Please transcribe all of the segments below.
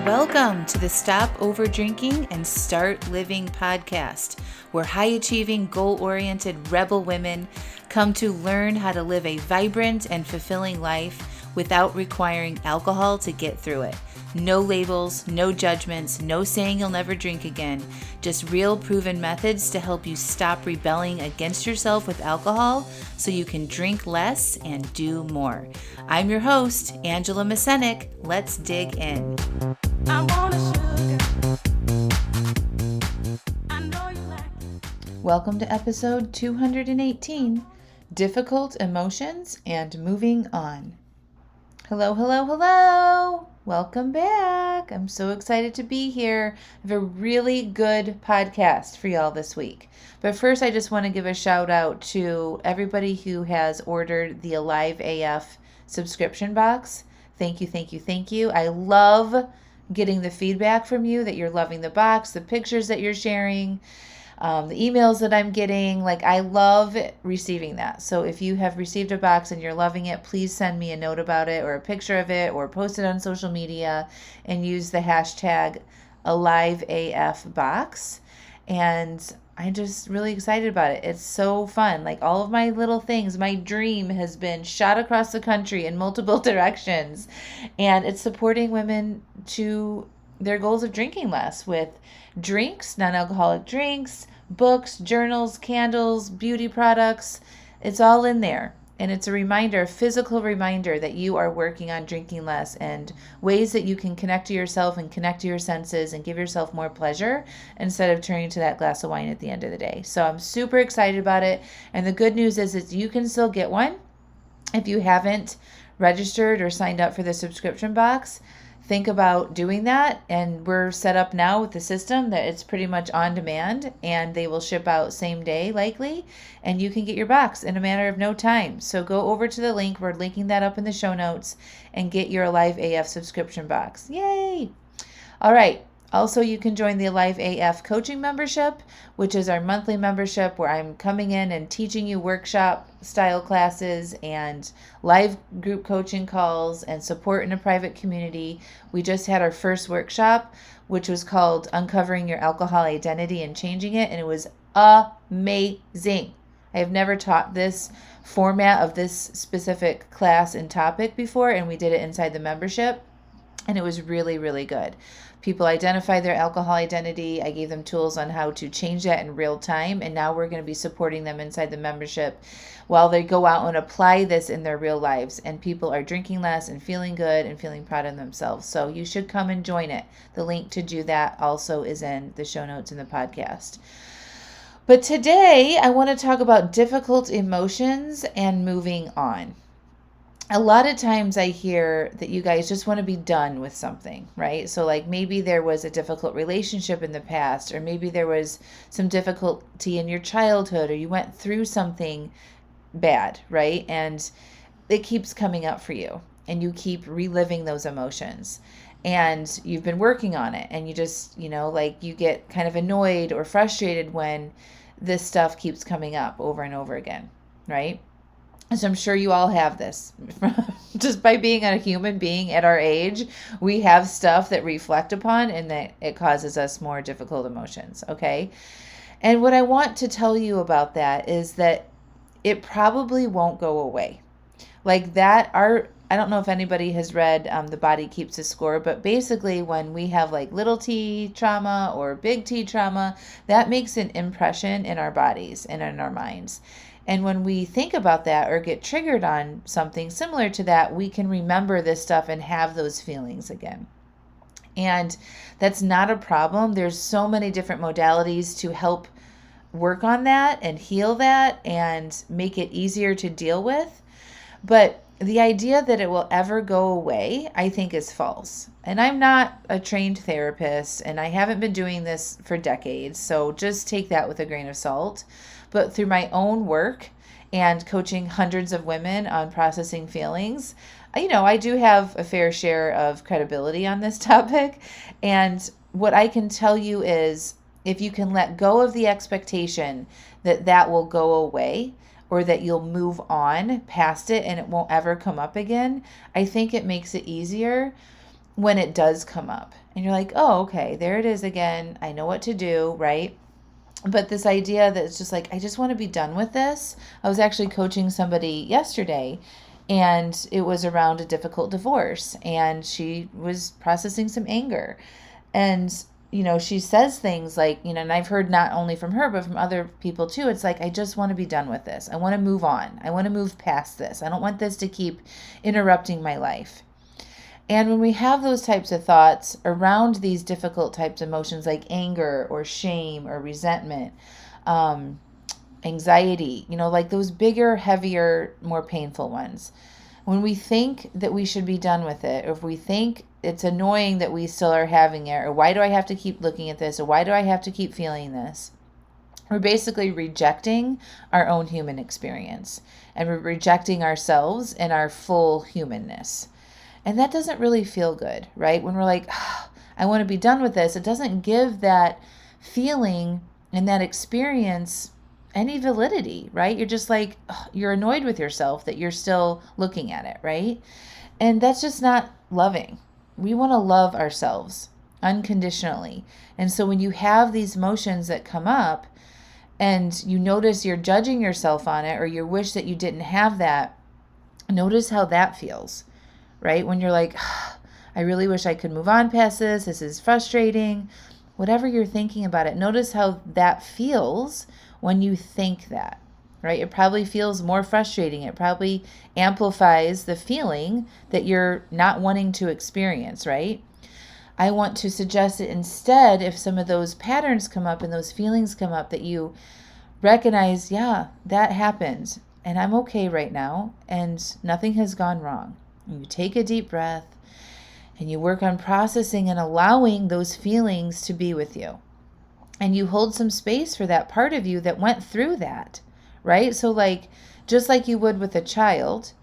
Welcome to the Stop Over Drinking and Start Living podcast, where high-achieving, goal-oriented rebel women come to learn how to live a vibrant and fulfilling life without requiring alcohol to get through it. No labels, no judgments, no saying you'll never drink again. Just real proven methods to help you stop rebelling against yourself with alcohol so you can drink less and do more. I'm your host, Angela Mascenik. Let's dig in. Welcome to episode 218, Difficult Emotions and Moving On. Hello, hello, hello. Welcome back. I'm so excited to be here. I have a really good podcast for y'all this week. But first, I just want to give a shout out to everybody who has ordered the Alive AF subscription box. Thank you, thank you, thank you. I love getting the feedback from you that you're loving the box, the pictures that you're sharing, the emails that I'm getting. I love receiving that. So if you have received a box and you're loving it, please send me a note about it or a picture of it or post it on social media and use the hashtag AliveAFbox. And I'm just really excited about it. It's so fun. All of my little things, my dream has been shot across the country in multiple directions. And it's supporting women to their goals of drinking less with drinks, non-alcoholic drinks, books, journals, candles, beauty products. It's all in there. And it's a physical reminder that you are working on drinking less and ways that you can connect to yourself and connect to your senses and give yourself more pleasure instead of turning to that glass of wine at the end of the day. So I'm super excited about it. And the good news is that you can still get one if you haven't registered or signed up for the subscription box. Think about doing that, and we're set up now with the system that it's pretty much on demand and they will ship out same day likely, and you can get your box in a matter of no time. So go over to the link, we're linking that up in the show notes, and get your Alive AF subscription box. Yay! All right. Also, you can join the Alive AF coaching membership, which is our monthly membership where I'm coming in and teaching you workshop style classes and live group coaching calls and support in a private community. We just had our first workshop, which was called Uncovering Your Alcohol Identity and Changing It, and it was amazing. I have never taught this format of this specific class and topic before, and we did it inside the membership, and it was really, really good. People identify their alcohol identity. I gave them tools on how to change that in real time. And now we're going to be supporting them inside the membership while they go out and apply this in their real lives. And people are drinking less and feeling good and feeling proud of themselves. So you should come and join it. The link to do that also is in the show notes in the podcast. But today I want to talk about difficult emotions and moving on. A lot of times I hear that you guys just want to be done with something, right? So maybe there was a difficult relationship in the past, or maybe there was some difficulty in your childhood, or you went through something bad, right? And it keeps coming up for you and you keep reliving those emotions and you've been working on it, and you just, you get kind of annoyed or frustrated when this stuff keeps coming up over and over again, right? So I'm sure you all have this. Just by being a human being at our age, we have stuff that reflect upon and that it causes us more difficult emotions, okay? And what I want to tell you about that is that it probably won't go away. I don't know if anybody has read The Body Keeps a Score, but basically when we have little t trauma or big T trauma, that makes an impression in our bodies and in our minds. And when we think about that or get triggered on something similar to that, we can remember this stuff and have those feelings again. And that's not a problem. There's so many different modalities to help work on that and heal that and make it easier to deal with. But the idea that it will ever go away, I think, is false. And I'm not a trained therapist, and I haven't been doing this for decades, so just take that with a grain of salt. But through my own work and coaching hundreds of women on processing feelings, I do have a fair share of credibility on this topic. And what I can tell you is if you can let go of the expectation that that will go away, or that you'll move on past it and it won't ever come up again, I think it makes it easier when it does come up. And you're like, oh, okay, there it is again. I know what to do, right? But this idea that it's just like, I just want to be done with this. I was actually coaching somebody yesterday, and it was around a difficult divorce, and she was processing some anger. And, she says things like, and I've heard not only from her, but from other people too. It's like, I just want to be done with this. I want to move on. I want to move past this. I don't want this to keep interrupting my life. And when we have those types of thoughts around these difficult types of emotions like anger or shame or resentment, anxiety, like those bigger, heavier, more painful ones, when we think that we should be done with it, or if we think it's annoying that we still are having it, or why do I have to keep looking at this, or why do I have to keep feeling this, we're basically rejecting our own human experience, and we're rejecting ourselves and our full humanness. And that doesn't really feel good, right? When we're like, I want to be done with this, it doesn't give that feeling and that experience any validity, right? You're just like, you're annoyed with yourself that you're still looking at it, right? And that's just not loving. We want to love ourselves unconditionally. And so when you have these emotions that come up and you notice you're judging yourself on it, or you wish that you didn't have that, notice how that feels. Right? When you're like, I really wish I could move on past this. This is frustrating. Whatever you're thinking about it, notice how that feels when you think that, right? It probably feels more frustrating. It probably amplifies the feeling that you're not wanting to experience, right? I want to suggest that instead, if some of those patterns come up and those feelings come up, that you recognize, yeah, that happened and I'm okay right now and nothing has gone wrong. You take a deep breath and you work on processing and allowing those feelings to be with you. And you hold some space for that part of you that went through that, right? So just like you would with a child,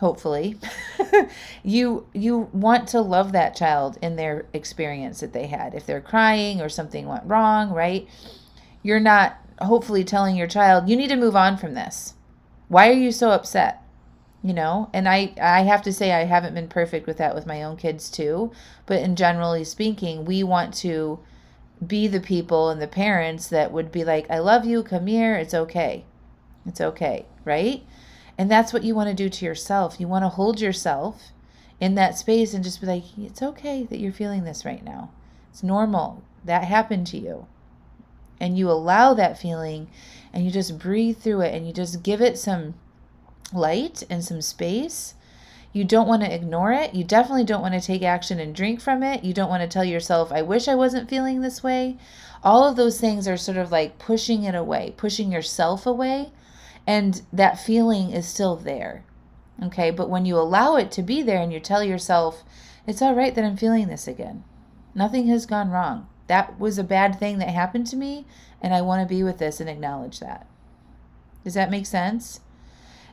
hopefully, you want to love that child in their experience that they had. If they're crying or something went wrong, right? You're not hopefully telling your child, you need to move on from this. Why are you so upset? And I have to say I haven't been perfect with that with my own kids too. But in generally speaking, we want to be the people and the parents that would be like, I love you, come here, it's okay. It's okay, right? And that's what you want to do to yourself. You want to hold yourself in that space and just be like, it's okay that you're feeling this right now. It's normal. That happened to you. And you allow that feeling and you just breathe through it and you just give it some light and some space. You don't want to ignore it. You definitely don't want to take action and drink from it. You don't want to tell yourself, I wish I wasn't feeling this way. All of those things are sort of like pushing it away, pushing yourself away, and that feeling is still there. Okay, but when you allow it to be there and you tell yourself, it's all right that I'm feeling this again. Nothing has gone wrong. That was a bad thing that happened to me, and I want to be with this and acknowledge that. Does that make sense?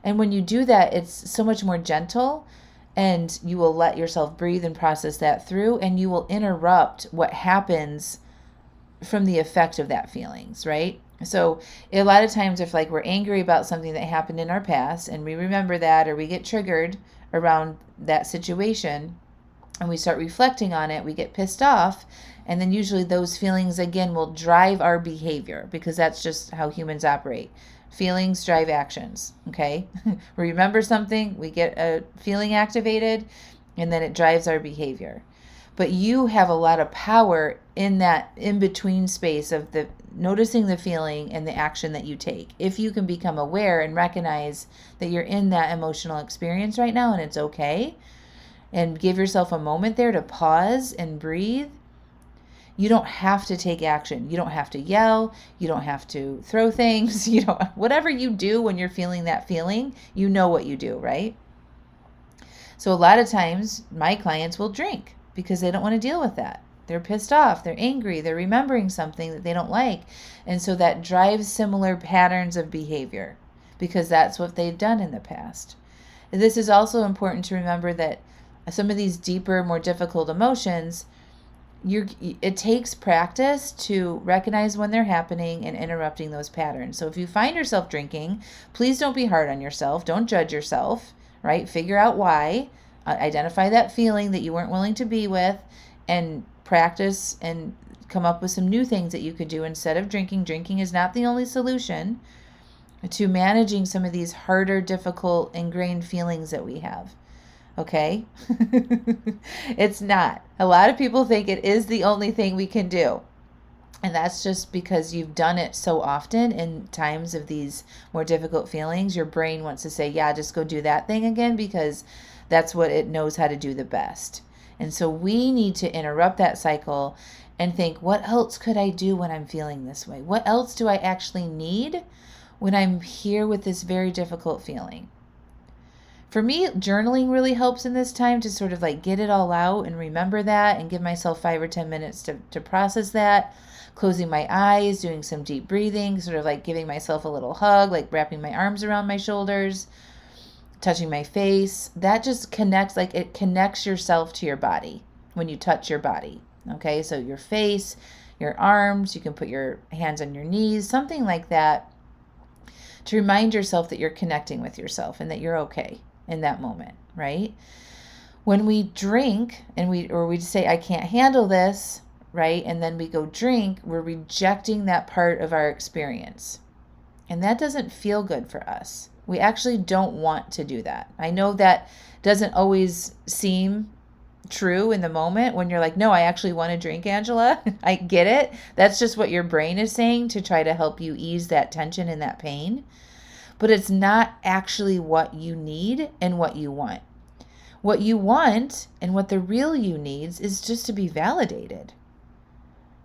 And when you do that, it's so much more gentle, and you will let yourself breathe and process that through, and you will interrupt what happens from the effect of that feelings, right? So a lot of times if we're angry about something that happened in our past and we remember that, or we get triggered around that situation and we start reflecting on it, we get pissed off, and then usually those feelings again will drive our behavior, because that's just how humans operate. Feelings drive actions, okay? We remember something, we get a feeling activated, and then it drives our behavior. But you have a lot of power in that in-between space of the noticing the feeling and the action that you take. If you can become aware and recognize that you're in that emotional experience right now and it's okay, and give yourself a moment there to pause and breathe, you don't have to take action. You don't have to yell. You don't have to throw things. Whatever you do when you're feeling that feeling, you know what you do, right? So a lot of times my clients will drink because they don't want to deal with that. They're pissed off. They're angry. They're remembering something that they don't like. And so that drives similar patterns of behavior because that's what they've done in the past. And this is also important to remember that some of these deeper, more difficult emotions, it takes practice to recognize when they're happening and interrupting those patterns. So if you find yourself drinking, please don't be hard on yourself. Don't judge yourself, right? Figure out why. Identify that feeling that you weren't willing to be with, and practice and come up with some new things that you could do instead of drinking. Drinking is not the only solution to managing some of these harder, difficult, ingrained feelings that we have. Okay? It's not. A lot of people think it is the only thing we can do. And that's just because you've done it so often in times of these more difficult feelings. Your brain wants to say, yeah, just go do that thing again because that's what it knows how to do the best. And so we need to interrupt that cycle and think, what else could I do when I'm feeling this way? What else do I actually need when I'm here with this very difficult feeling? For me, journaling really helps in this time to sort of like get it all out and remember that and give myself 5 or 10 minutes to process that. Closing my eyes, doing some deep breathing, sort of like giving myself a little hug, like wrapping my arms around my shoulders, touching my face. That just connects, like it connects yourself to your body when you touch your body. Okay, so your face, your arms, you can put your hands on your knees, something like that, to remind yourself that you're connecting with yourself and that you're okay in that moment, right? When we drink and we say, I can't handle this, right? And then we go drink, we're rejecting that part of our experience. And that doesn't feel good for us. We actually don't want to do that. I know that doesn't always seem true in the moment when you're like, no, I actually want to drink, Angela. I get it. That's just what your brain is saying to try to help you ease that tension and that pain. But it's not actually what you need and what you want. What you want and what the real you needs is just to be validated,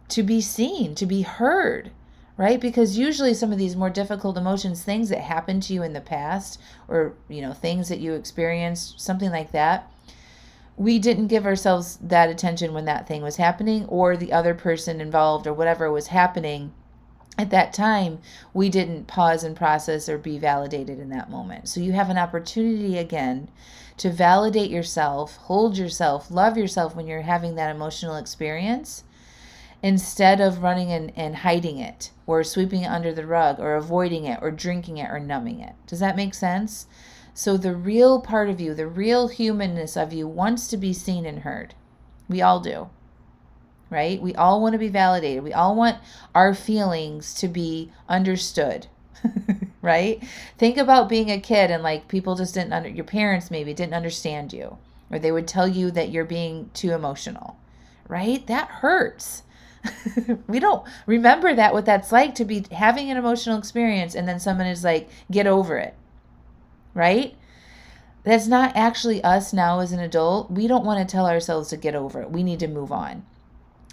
to be seen, to be heard, right? Because usually some of these more difficult emotions, things that happened to you in the past, or, things that you experienced, something like that, we didn't give ourselves that attention when that thing was happening, or the other person involved, or whatever was happening at that time, we didn't pause and process or be validated in that moment. So you have an opportunity again to validate yourself, hold yourself, love yourself when you're having that emotional experience, instead of running and hiding it or sweeping it under the rug or avoiding it or drinking it or numbing it. Does that make sense? So the real part of you, the real humanness of you wants to be seen and heard. We all do, right? We all want to be validated. We all want our feelings to be understood, right? Think about being a kid and like people just your parents maybe didn't understand you, or they would tell you that you're being too emotional, right? That hurts. We don't remember what that's like to be having an emotional experience and then someone is like, get over it, right? That's not actually us now as an adult. We don't want to tell ourselves to get over it. We need to move on.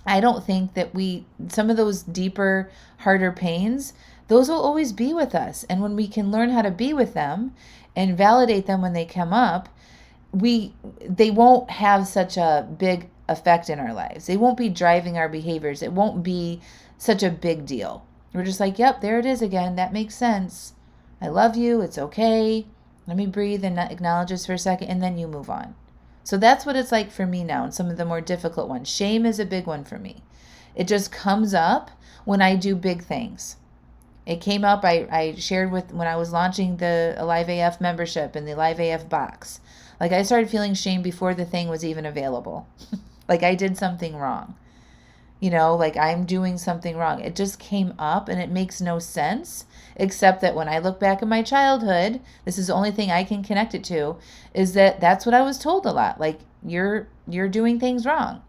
I don't think that some of those deeper, harder pains, those will always be with us. And when we can learn how to be with them and validate them when they come up, they won't have such a big effect in our lives. They won't be driving our behaviors. It won't be such a big deal. We're just like, yep, there it is again. That makes sense. I love you. It's okay. Let me breathe and acknowledge this for a second, and then you move on. So that's what it's like for me now, and some of the more difficult ones. Shame is a big one for me. It just comes up when I do big things. It came up, I shared when I was launching the Alive AF membership and the Alive AF box. Like I started feeling shame before the thing was even available. Like I did something wrong. Like I'm doing something wrong. It just came up and it makes no sense, except that when I look back at my childhood, this is the only thing I can connect it to, is that's what I was told a lot. Like you're doing things wrong.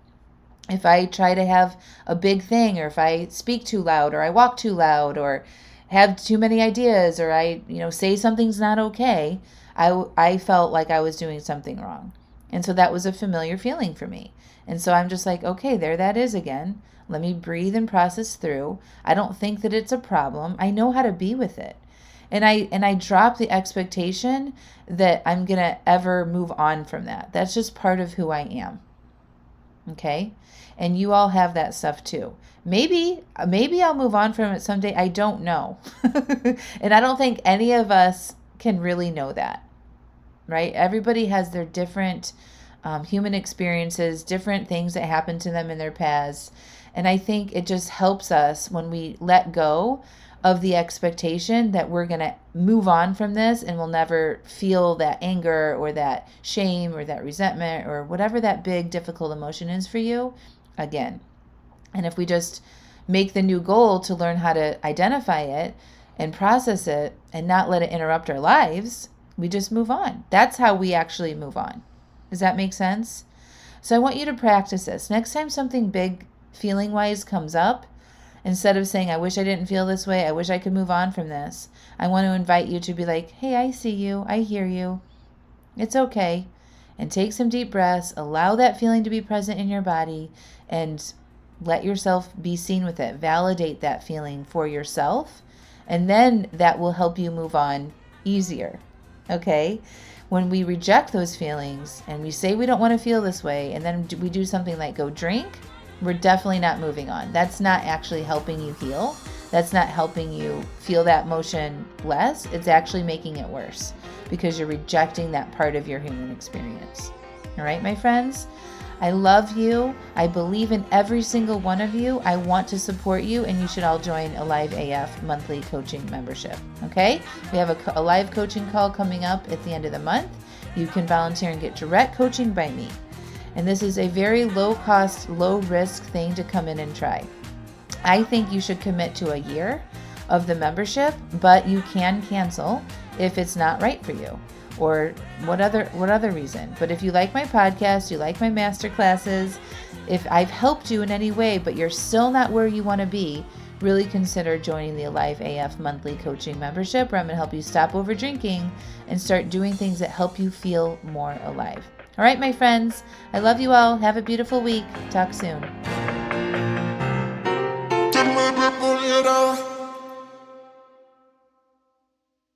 If I try to have a big thing, or if I speak too loud, or I walk too loud, or have too many ideas, or I, say something's not okay, I felt like I was doing something wrong. And so that was a familiar feeling for me. And so I'm just like, okay, there that is again. Let me breathe and process through. I don't think that it's a problem. I know how to be with it. And I drop the expectation that I'm going to ever move on from that. That's just part of who I am. Okay? And you all have that stuff too. Maybe I'll move on from it someday. I don't know. And I don't think any of us can really know that. Right? Everybody has their different human experiences, different things that happen to them in their past. And I think it just helps us when we let go of the expectation that we're going to move on from this and we'll never feel that anger or that shame or that resentment or whatever that big difficult emotion is for you again. And if we just make the new goal to learn how to identify it and process it and not let it interrupt our lives, we just move on. That's how we actually move on. Does that make sense? So I want you to practice this. Next time something big feeling-wise comes up, instead of saying, I wish I didn't feel this way, I wish I could move on from this, I want to invite you to be like, hey, I see you, I hear you, it's okay. And take some deep breaths, allow that feeling to be present in your body, and let yourself be seen with it. Validate that feeling for yourself, and then that will help you move on easier, okay? When we reject those feelings and we say we don't want to feel this way, and then we do something like go drink, we're definitely not moving on. That's not actually helping you heal. That's not helping you feel that emotion less. It's actually making it worse because you're rejecting that part of your human experience. All right, my friends? I love you. I believe in every single one of you. I want to support you, and you should all join a Live AF monthly coaching membership. Okay? We have a live coaching call coming up at the end of the month. You can volunteer and get direct coaching by me. And this is a very low cost, low risk thing to come in and try. I think you should commit to a year of the membership, but you can cancel if it's not right for you or what other reason. But if you like my podcast, you like my master classes, if I've helped you in any way, but you're still not where you want to be, really consider joining the Alive AF monthly coaching membership, where I'm going to help you stop over drinking and start doing things that help you feel more alive. All right, my friends, I love you all. Have a beautiful week. Talk soon.